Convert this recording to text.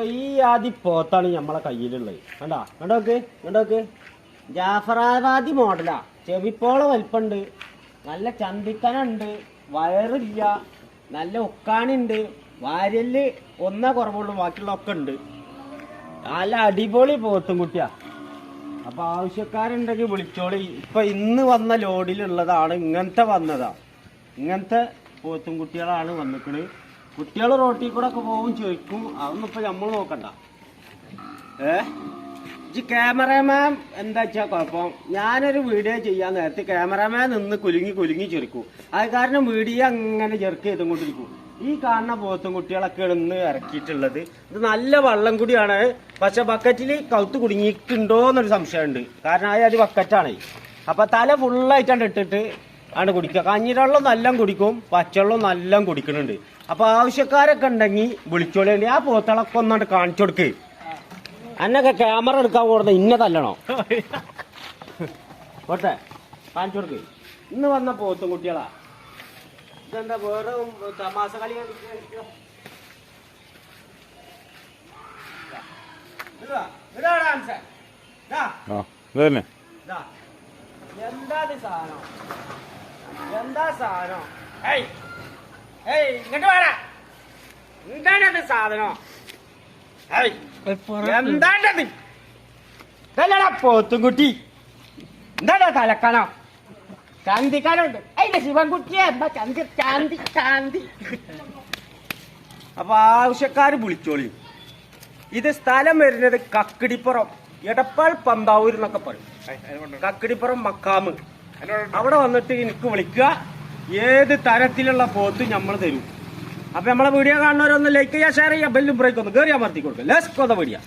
ഈ ആദി പോത്താണ് നമ്മളെ കയ്യിലുള്ളത്. കണ്ടോക്ക് ജാഫറാബാദി മോഡലാ. ചെവിപ്പോള വലിപ്പുണ്ട്, നല്ല ചന്തിക്കനുണ്ട്, വയറില്ല, നല്ല ഉക്കാനുണ്ട്, വാര്യല് ഒന്നേ കുറവുള്ളൂ, ബാക്കിയുള്ളതൊക്കെ ഉണ്ട്. നല്ല അടിപൊളി പോത്തും കുട്ടിയാ. അപ്പൊ ആവശ്യക്കാരുണ്ടെങ്കിൽ വിളിച്ചോളി. ഇപ്പൊ ഇന്ന് വന്ന ലോഡിലുള്ളതാണ്, ഇങ്ങനത്തെ വന്നതാ. ഇങ്ങനത്തെ പോത്തും കുട്ടികളാണ് വന്നിക്കണ്. കുട്ടികൾ റോട്ടിൽ കൂടെ ഒക്കെ പോകും, ചോദിക്കും. അതൊന്നും ഇപ്പൊ നമ്മൾ നോക്കണ്ട. ക്യാമറമാൻ എന്താ വെച്ചാൽ കുഴപ്പം, ഞാനൊരു വീഡിയോ ചെയ്യാൻ നേരത്തെ ക്യാമറമാൻ നിന്ന് കുലുങ്ങി ചെറുക്കും. അത് കാരണം വീഡിയോ അങ്ങനെ ചെറുക്ക് ചെയ്തും കൊണ്ടിരിക്കും. ഈ കാണുന്ന പോത്തും കുട്ടികളൊക്കെ ഇന്ന് ഇറക്കിയിട്ടുള്ളത്. ഇത് നല്ല വള്ളം കൂടിയാണ്. പക്ഷെ ബക്കറ്റിൽ കൗത്ത് കുടുങ്ങിയിട്ടുണ്ടോ എന്നൊരു സംശയമുണ്ട്. കാരണം അത് ബക്കറ്റാണ്. അപ്പൊ തല ഫുള്ളായിട്ടാണ് ഇട്ടിട്ട് ആണ് കുടിക്കുക. കഞ്ഞിവെള്ളം നല്ല കുടിക്കും, പച്ചവെള്ളം നല്ല കുടിക്കുന്നുണ്ട്. അപ്പൊ ആവശ്യക്കാരൊക്കെ ഉണ്ടെങ്കിൽ വിളിച്ചോളേണ്ടി. ആ പോത്തളൊക്കെ ഒന്നാണ്ട് കാണിച്ചു കൊടുക്ക്. എന്നൊക്കെ ക്യാമറ എടുക്കാൻ കൊടുത്ത ഇന്ന തല്ലണോ? പോട്ടെ, കാണിച്ചു കൊടുക്ക്. ഇന്ന് വന്ന പോത്തും കുട്ടികളാ. ഇതെന്താ വേറെ തമാശ കളി? എന്താ സാധനം? ഇങ്ങോട്ട് വേണം. എന്താണത് സാധനം? എന്താണ്ടത്? ഇതല്ലടാ പോത്തുംകുട്ടി. എന്താടാ തലക്കാനോ? ചാന്തിക്കാനുണ്ട്. അതിന്റെ ശിവൻകുട്ടിയെ എന്താ ചാന്തി. അപ്പൊ ആവശ്യക്കാര് വിളിച്ചോളി. ഇത് സ്ഥലം വരുന്നത് കക്കിടിപ്പുറം, എടപ്പാൾ പന്താവൂർ എന്നൊക്കെ പറയും. കക്കിടിപ്പുറം മക്കാമ്. അവിടെ വന്നിട്ട് എനിക്ക് വിളിക്കുക. ഏത് തരത്തിലുള്ള പോത്ത് നമ്മൾ തരും. അപ്പൊ നമ്മളെ വീഡിയോ കാണുന്നവരൊന്ന് ലൈക്ക് ചെയ്യുക, ഷെയർ ചെയ്യുക, ബെല്ലും ബ്രേക്ക് ഒന്ന് കയറി അമർത്തി കൊടുക്കുക. Let's go the video.